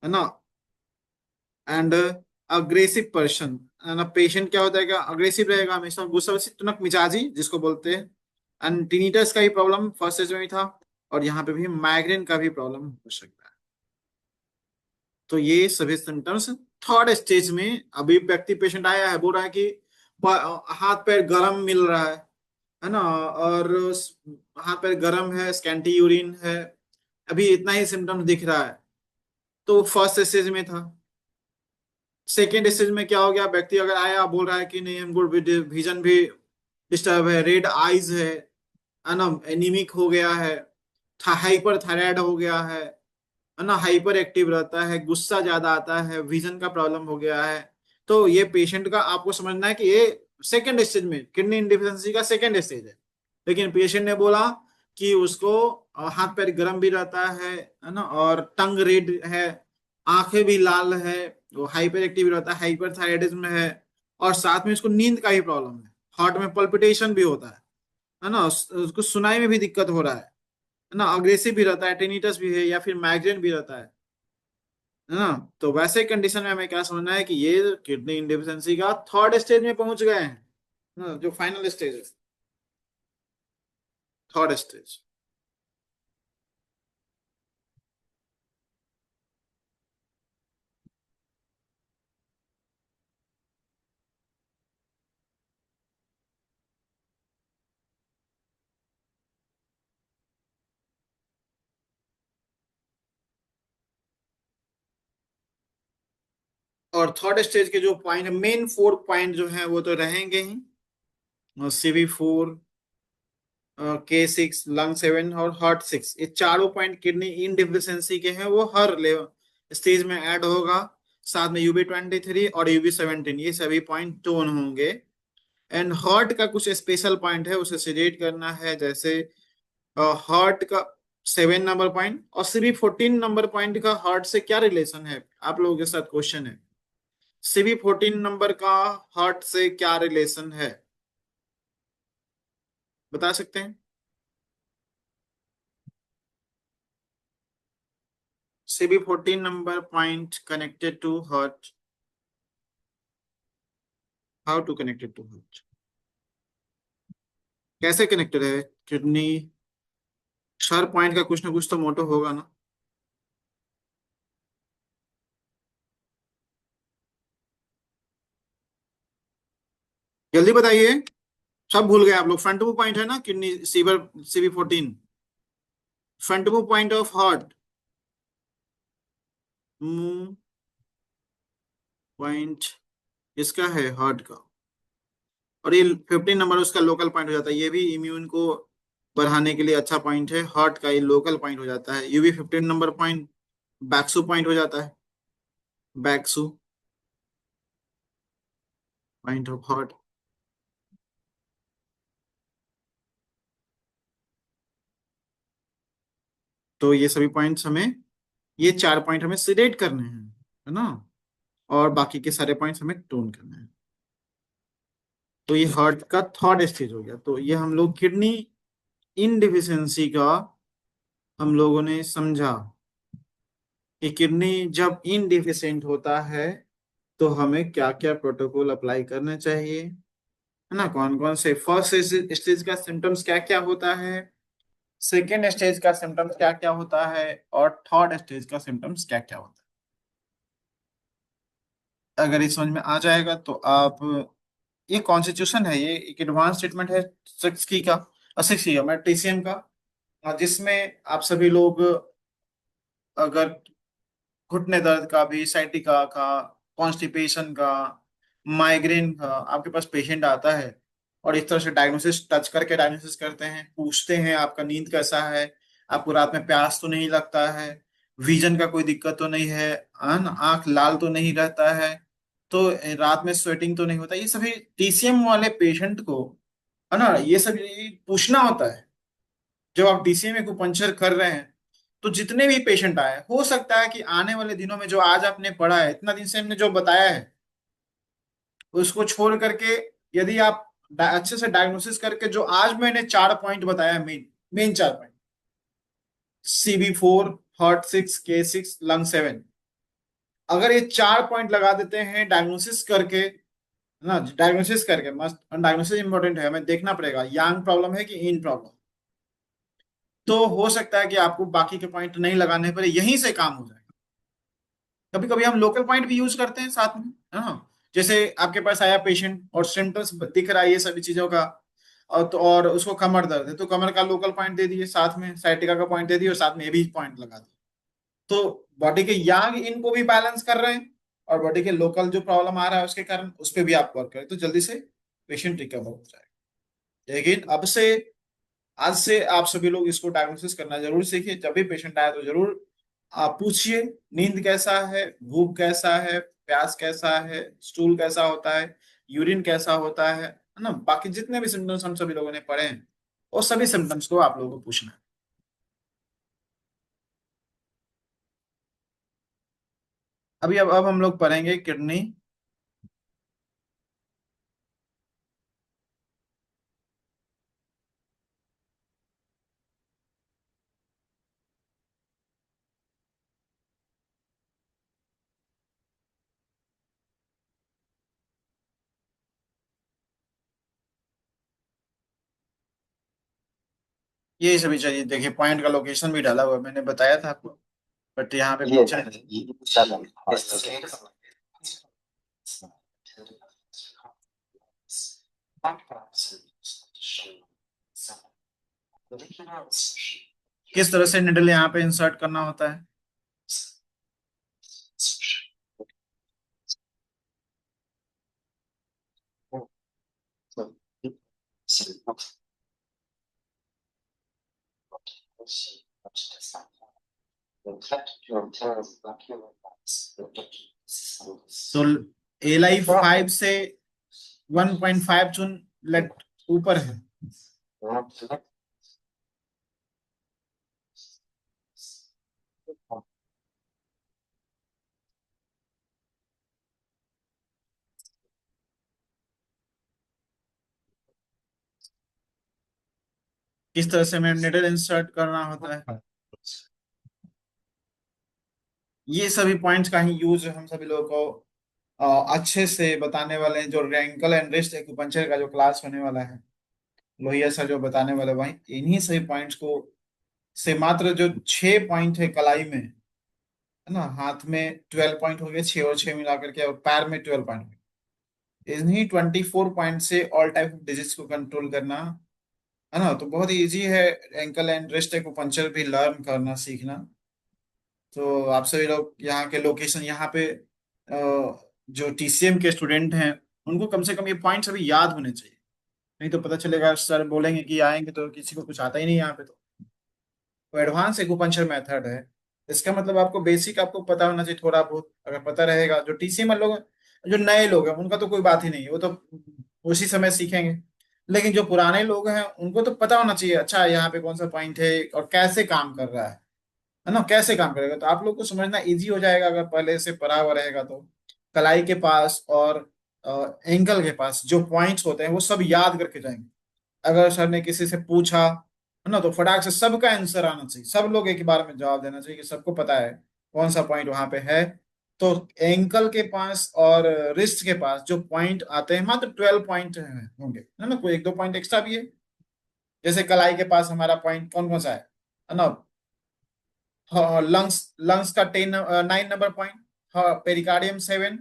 है ना। एंड अग्रेसिव पर्सन, है ना, पेशेंट क्या होता है, क्या अग्रेसिव रहेगा हमेशा, गुस्सा, तुनक मिजाजी जिसको बोलते हैं। एंड टिनिटस का भी प्रॉब्लम फर्स्ट स्टेज में भी था, और यहाँ पे भी माइग्रेन का भी प्रॉब्लम हो सकता है। तो ये सभी सिम्टम्स थर्ड स्टेज में, अभी व्यक्ति पेशेंट आया है बोल रहा है कि हाथ पैर गर्म मिल रहा है ना, और हाथ पैर गर्म है, स्कैंटी यूरिन है, अभी इतना ही सिम्टम्स दिख रहा है। तो फर्स्ट स्टेज में था। सेकेंड स्टेज में क्या हो गया, व्यक्ति अगर आया बोल रहा है कि नहीं हमको विजन भी डिस्टर्ब है, रेड आईज है ना, एनीमिक हो गया है, हाइपर थायराइड हो गया है ना, हाइपर एक्टिव रहता है, गुस्सा ज्यादा आता है, विजन का प्रॉब्लम हो गया है। तो ये पेशेंट का आपको समझना है कि ये सेकेंड स्टेज में, किडनी इंडिफिशियंसी का सेकेंड स्टेज है। लेकिन पेशेंट ने बोला कि उसको हाथ पैर गर्म भी रहता है ना, और टंग रेड है, आंखें भी लाल है, वो हाइपर एक्टिव रहता है, हाइपर थायराइडिज्म है, और साथ में उसको नींद का भी प्रॉब्लम है, हार्ट में पल्पिटेशन भी होता है ना, उसको सुनाई में भी दिक्कत हो रहा है ना, अग्रेसिव भी रहता है, टेनिटस भी है, या फिर माइग्रेन भी रहता है ना। तो वैसे कंडीशन में हमें क्या समझना है कि ये किडनी इंडिफिशियंसी का थर्ड स्टेज में पहुंच गए हैं ना, जो फाइनल स्टेज है, थर्ड स्टेज। और थर्ड स्टेज के जो पॉइंट, मेन 4 पॉइंट जो है वो तो रहेंगे ही, CV4, K6, लंग 7 और हार्ट 6, ये चारों पॉइंट किडनी इनडिफिशियंसी के हैं, वो हर लेवल स्टेज में ऐड होगा। साथ में UB23 और UB17, ये सभी पॉइंट टोन होंगे। एंड हार्ट का कुछ स्पेशल पॉइंट है, उसे सिलेक्ट करना है, जैसे हार्ट का 7 नंबर पॉइंट और CV14 नंबर पॉइंट का हार्ट से क्या रिलेशन है, आप लोगों के साथ क्वेश्चन है। CV14 नंबर का हार्ट से क्या रिलेशन है, बता सकते हैं? CV14 number point connected to heart, how to connected to heart, कैसे कनेक्टेड है किडनी? हर पॉइंट का कुछ ना कुछ तो मोटो होगा ना। जल्दी बताइए। सब भूल गए आप लोग। फ्रंट मूव पॉइंट है ना kidney, sewer, CV14। Front move point of heart, move point इसका है हार्ट का। और ये 15 नंबर उसका लोकल पॉइंट हो जाता है। ये भी इम्यून को बढ़ाने के लिए अच्छा पॉइंट है। हार्ट का ये लोकल पॉइंट हो जाता है। UV 15 नंबर पॉइंट बैक्सू पॉइंट हो जाता है। बैक्सू पॉइंट ऑफ हार्ट। तो ये सभी पॉइंट्स हमें, ये 4 पॉइंट हमें सिलेक्ट करने हैं, है ना। और बाकी के सारे पॉइंट्स हमें टोन करने हैं। तो ये हार्ट का थर्ड स्टेज हो गया। तो ये हम लोग किडनी इनडिफिशियंसी का हम लोगों ने समझा कि किडनी जब इनडिफिशियंट होता है तो हमें क्या क्या प्रोटोकॉल अप्लाई करने चाहिए, है ना। कौन कौन से फर्स्ट स्टेज का सिम्टम्स क्या क्या होता है, सेकेंड स्टेज का सिम्टम्स क्या क्या होता है, और थर्ड स्टेज का सिम्टम्स क्या क्या होता है। अगर ये समझ में आ जाएगा तो आप, ये कॉन्स्टिट्यूशन है, ये एक एडवांस स्टेटमेंट है 6 का, 6 मैं TCM का, जिसमें आप सभी लोग अगर घुटने दर्द का भी, साइटिका का, कॉन्स्टिपेशन का, माइग्रेन का आपके पास पेशेंट आता है और इस तरह से डायग्नोसिस, टच करके डायग्नोसिस करते हैं, पूछते हैं आपका नींद कैसा है, आपको रात में प्यास तो नहीं लगता है, विजन का कोई दिक्कत तो नहीं है, आंख लाल तो नहीं रहता है, तो रात में स्वेटिंग तो नहीं होता, ये सभी TCM वाले पेशेंट को, है ना, ये सब ये पूछना होता है। जब आप DCM को पंचर कर रहे हैं तो जितने भी पेशेंट आए, हो सकता है कि आने वाले दिनों में जो आज आपने पढ़ा है, इतना दिन से हमने जो बताया है, उसको छोड़ करके यदि आप अच्छे से डायग्नोसिस करके जो आज मैंने 4 पॉइंट बताया, main main 4 point, CV4, Heart 6, K6, Lung 7, अगर ये 4 पॉइंट लगा देते हैं डायग्नोसिस करके, ना डायग्नोसिस करके मस्त, डायग्नोसिस इंपॉर्टेंट है, हमें देखना पड़ेगा यांग प्रॉब्लम है कि इन प्रॉब्लम। तो हो सकता है कि आपको बाकी के पॉइंट नहीं लगाने पड़े, यहीं से काम हो जाए। कभी कभी हम लोकल पॉइंट भी यूज करते हैं साथ में, है ना। जैसे आपके पास आया पेशेंट और सिम्टम्स दिख रहा है ये सभी चीजों का, और उसको कमर दर्द है, तो कमर का लोकल पॉइंट दे दिए, साथ में साइटिका का पॉइंट दे दिए, और साथ में ये भी पॉइंट लगा दिए। तो बॉडी के यांग इनको भी बैलेंस कर रहे हैं, और बॉडी के लोकल जो प्रॉब्लम आ रहा है उसके कारण उस पर भी आप वर्क करें, तो जल्दी से पेशेंट रिकवर हो जाएगा। लेकिन अब से, आज से आप सभी लोग इसको डायग्नोसिस करना जरूर सीखिए। जब भी पेशेंट आए तो जरूर आप पूछिए, नींद कैसा है, भूख कैसा है, प्यास कैसा है, स्टूल कैसा होता है, यूरिन कैसा होता है ना। बाकी जितने भी सिम्टम्स हम सभी लोगों ने पढ़े हैं, वो सभी सिम्टम्स को आप लोगों को पूछना है। अभी अब हम लोग पढ़ेंगे किडनी। ये सभी चाहिए, देखिए पॉइंट का लोकेशन भी डाला हुआ है, मैंने बताया था आपको, बट यहाँ पे पूछा है। किस तरह से निडल यहाँ पे इंसर्ट करना होता है। तो Li 5 से 1.5 चुन लेट ऊपर है। किस तरह से हमें निडल इंसर्ट करना होता है, ये सभी पॉइंट्स का ही यूज हम सभी लोगों को अच्छे से बताने वाले हैं। जो एंकल एंड रिस्ट एक्यूपंक्चर का जो क्लास होने वाला है, लोहिया सर जो बताने वाले, वही इन्हीं सभी पॉइंट्स को से मात्र जो 6 पॉइंट है कलाई में, है ना, हाथ में 12 पॉइंट हो गए, 6 और 6 मिला करके, और पैर में 12 पॉइंट। इन्हीं 24 पॉइंट से ऑल टाइप ऑफ डिजीज को कंट्रोल करना, है ना। तो बहुत इजी है एंकल एंड रिस्ट एक्यूपंक्चर भी लर्न करना, सीखना। तो आप सभी लोग यहाँ के लोकेशन, यहाँ पे जो टीसीएम के स्टूडेंट हैं उनको कम से कम ये पॉइंट्स अभी याद होने चाहिए। नहीं तो पता चलेगा सर बोलेंगे कि आएंगे तो किसी को कुछ आता ही नहीं यहाँ पे। तो एडवांस एक्यूपंक्चर मेथड है। इसका मतलब आपको बेसिक आपको पता होना चाहिए थोड़ा बहुत। अगर पता रहेगा, जो टीसीएम लोग, जो नए लोग हैं उनका तो कोई बात ही नहीं है, वो तो उसी समय सीखेंगे। लेकिन जो पुराने लोग हैं उनको तो पता होना चाहिए, अच्छा यहाँ पे कौन सा पॉइंट है और कैसे काम कर रहा है ना, कैसे काम करेगा। तो आप लोग को समझना इजी हो जाएगा अगर पहले से पढ़ा हुआ रहेगा तो। कलाई के पास और एंकल के पास जो पॉइंट्स होते हैं वो सब याद करके जाएंगे। अगर सर ने किसी से पूछा, है ना, तो फटाक से सबका आंसर आना चाहिए, सब लोग एक ही बार में जवाब देना चाहिए कि सबको पता है कौन सा पॉइंट वहां पे है। तो एंकल के पास और रिस्ट के पास जो पॉइंट आते हैं मात्र 12 पॉइंट होंगे, है ना, कोई एक दो पॉइंट एक्स्ट्रा भी है। जैसे कलाई के पास हमारा पॉइंट कौन कौन सा है ना। हाँ, लंग्स, लंग्स का 9 नंबर पॉइंट, हाँ, पेरिकार्डियम 7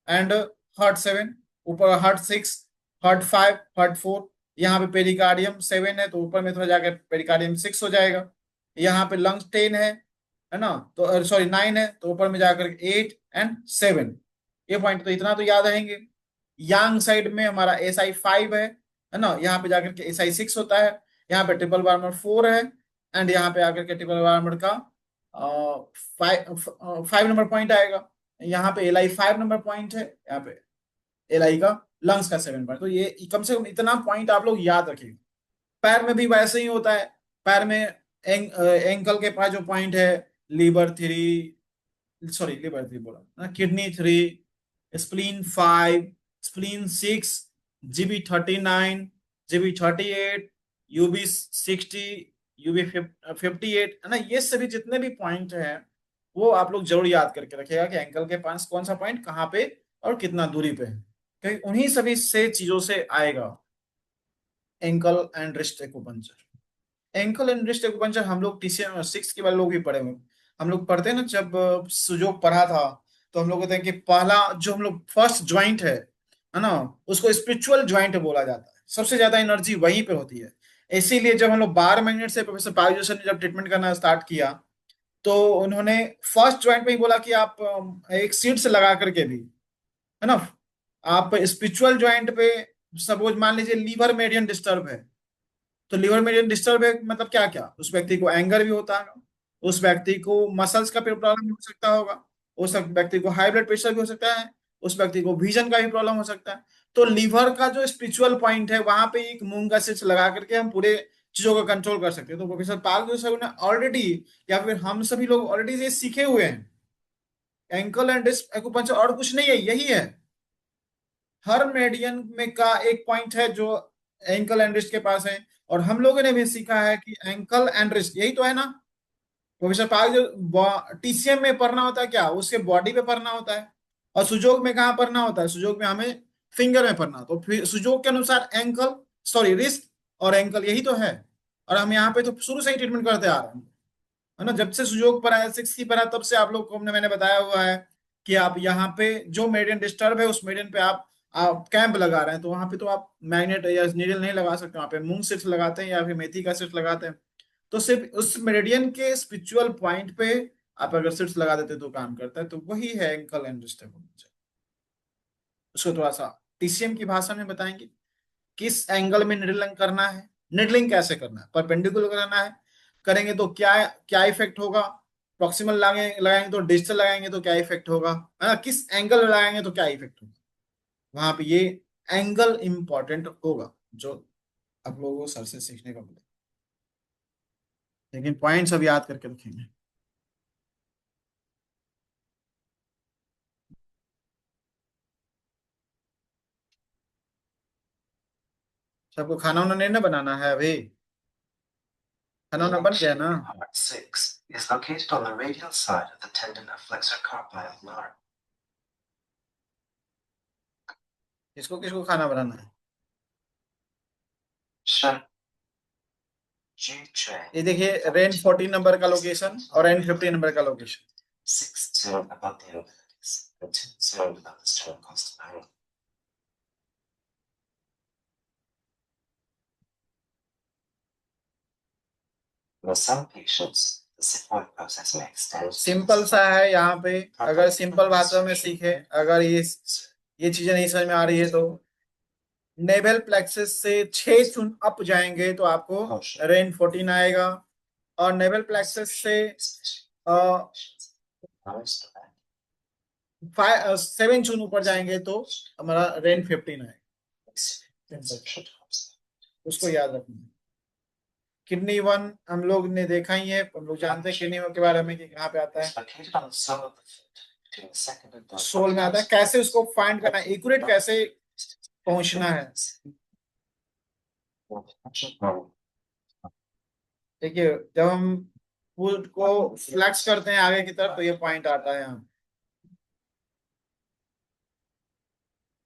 एंड हार्ट 7, ऊपर हार्ट 6, हार्ट 5, हार्ट 4। यहाँ पे पेरिकार्डियम 7 है तो ऊपर में थोड़ा जाकर पेरिकार्डियम 6 हो जाएगा। यहाँ पे लंग्स 10 है ना, तो सॉरी 9 है तो ऊपर में जाकर 8 एंड 7। ये पॉइंट तो इतना तो याद रहेंगे। यांग साइड में हमारा SI 5 है ना, यहाँ पे जाकर के SI 6 होता है। यहाँ पे ट्रिपल वार्मर 4 है एंड यहाँ पे आकर के ट्रिपल वार्मर का 5 नंबर पॉइंट आएगा। यहाँ पे LI 5 नंबर पॉइंट है, यहाँ पे LI का लंग्स का 7 पॉइंट। तो ये कम से कम इतना पॉइंट आप लोग याद रखिए। पैर में भी वैसे ही होता है। पैर में एंकल के पास जो पॉइंट है, लीवर 3, सॉरी लीवर 3 बोला, kidney 3, spleen 5, spleen 6, GB 39, GB 38, UB 60, UB 58, है ना। ये सभी जितने भी पॉइंट हैं वो आप लोग जरूर याद करके रखिएगा कि एंकल के पास कौन सा पॉइंट कहाँ पे और कितना दूरी पे है, क्योंकि उन्हीं सभी से चीजों से आएगा ankle and wrist acupuncture. Ankle and wrist acupuncture हम लोग TCM 6 के वाले लोग भी पढ़े हुए। हम लोग पढ़ते हैं ना, जब सुजोग पढ़ा था तो हम लोग कहते हैं कि पहला जो हम लोग फर्स्ट ज्वाइंट है ना, उसको स्पिरिचुअल ज्वाइंट बोला जाता है। सबसे ज्यादा एनर्जी वहीं पे होती है। इसीलिए जब हम लोग 12 मिनट से प्रोफेसर पारिजोशी ने जब ट्रीटमेंट करना स्टार्ट किया तो उन्होंने फर्स्ट ज्वाइंट पे ही बोला कि आप एक सीट से लगा करके भी, है ना, आप स्पिरिचुअल ज्वाइंट पे सपोज मान लीजिए लीवर मेडियन डिस्टर्ब है, तो लीवर मेडियन डिस्टर्ब है मतलब क्या क्या, उस व्यक्ति को एंगर भी होता है, उस व्यक्ति को मसल्स का भी प्रॉब्लम हो सकता होगा, उस व्यक्ति को हाई ब्लड प्रेशर भी हो सकता है, उस व्यक्ति को विजन का भी प्रॉब्लम हो सकता है। तो लीवर का जो स्पिरिचुअल पॉइंट है वहां पे एक मूंग का सीड्स लगा करके हम पूरे चीजों को कंट्रोल कर सकते हैं। तो प्रोफेसर पाल जो सर ने ऑलरेडी, या फिर हम सभी लोग ऑलरेडी ये सीखे हुए हैं। एंकल एंड डिस्क एक्यूपंक्चर और कुछ नहीं है, यही है। हर मेडियन में का एक पॉइंट है जो एंकल एंड रिस्ट के पास है। और हम लोगों ने भी सीखा है कि एंकल एंड रिस्ट यही तो है ना। प्रोफेसर पाल जो TCM में पढ़ना होता है क्या, उसके बॉडी पे पढ़ना होता है। और सुजोग में कहाँ पढ़ना होता है, सुजोग में हमें फिंगर में पढ़ना। तो फिर सुजोग के अनुसार एंकल, सॉरी रिस्ट और एंकल यही तो है। और हम यहाँ पे तो शुरू से ही ट्रीटमेंट करते आ रहे हैं, है ना। जब से सुजोग पर आया 6 की पर आया तब से आप लोग को मैंने बताया हुआ है कि आप यहाँ पे जो मेडियन डिस्टर्ब है उस मेडियन पे आप कैंप लगा रहे हैं, तो वहां पे तो आप मैग्नेट या नीडल नहीं लगा सकते, वहां पे मूंग सीड्स लगाते हैं या फिर मेथी का सीड्स लगाते हैं। तो सिर्फ उस मेरिडियन के स्पिरिचुअल पॉइंट पे आप अगर सीड्स लगा देते तो काम करता है। तो वही है एंकल एंड रिस्ट। उसको थोड़ा सा TCM की भाषा में बताएंगे, किस एंगल में निडलिंग करना है, निडलिंग कैसे करना है, परपेंडिकुलर करना है, करेंगे तो क्या क्या इफेक्ट होगा, प्रॉक्सिमल लगाएंगे तो डिस्टल लगाएंगे तो क्या इफेक्ट होगा, है ना, किस एंगल में लगाएंगे तो क्या इफेक्ट होगा। वहां पे ये एंगल इंपॉर्टेंट होगा जो आप लोगों को सर से सीखने को मिले। लेकिन पॉइंट सब याद करके रखेंगे। सबको खाना वाना नहीं ना बनाना है अभी, खाना वाना बन गया ना। Part 6 is located on the radial side of the tendon of flexor carpi ulnar. किसको किसको खाना बनाना है। Shan Ju ये देखिए रेंज 14 नंबर का लोकेशन और रेंज 15 नंबर का location. 6 zone above the obliques and 2 zone above the sternocostal marrow. For some patients, the sigmoid process may extend. Simple सा है यहाँ पे, अगर सिंपल भाषा में सीखे, अगर ये चीजें नहीं समझ में आ रही है तो नेवल प्लेक्सस से 6 चुन अप जाएंगे तो आपको रेन 14 आएगा, और नेवल प्लेक्सस से 7 चुन ऊपर जाएंगे तो हमारा रेन 15 आएगा। उसको याद रखना। किडनी 1 हम लोग ने देखा ही है, हम लोग जानते हैं किडनी 1 के बारे में कि कहाँ पे आता है, सोल में आता है। कैसे उसको फाइंड करना है, एक्यूरेट कैसे पहुंचना है। देखिए जब हम फूड को फ्लेक्स करते हैं आगे की तरफ तो ये पॉइंट आता है यहाँ।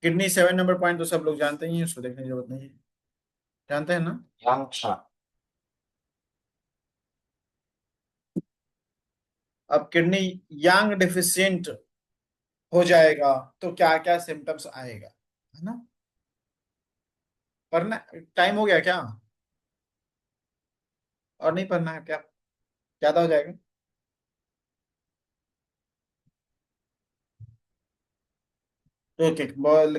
किडनी 7 नंबर पॉइंट तो सब लोग जानते ही हैं, उसको देखने की जरूरत नहीं है, जानते हैं ना। अब किडनी यांग डिफिशियंट हो जाएगा तो क्या क्या सिम्टम्स आएगा, है ना। पढ़ना टाइम हो गया क्या, और नहीं पढ़ना है क्या, ज्यादा हो जाएगा। तो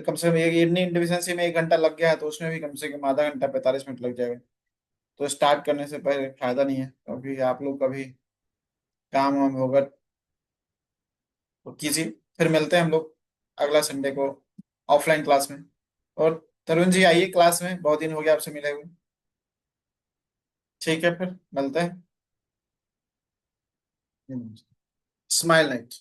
कम से कम एक किडनी डिफिशियंसी में 1 घंटा लग गया है तो उसमें भी कम से कम आधा घंटा 45 मिनट लग जाएगा। तो स्टार्ट करने से पहले फायदा नहीं है, क्योंकि आप लोग कभी काम वाम होगा तो कीजिए। फिर मिलते हैं हम लोग अगला संडे को ऑफलाइन क्लास में। और तरुण जी आइए क्लास में, बहुत दिन हो गया आपसे मिले हुए। ठीक है फिर मिलते हैं। Smile night.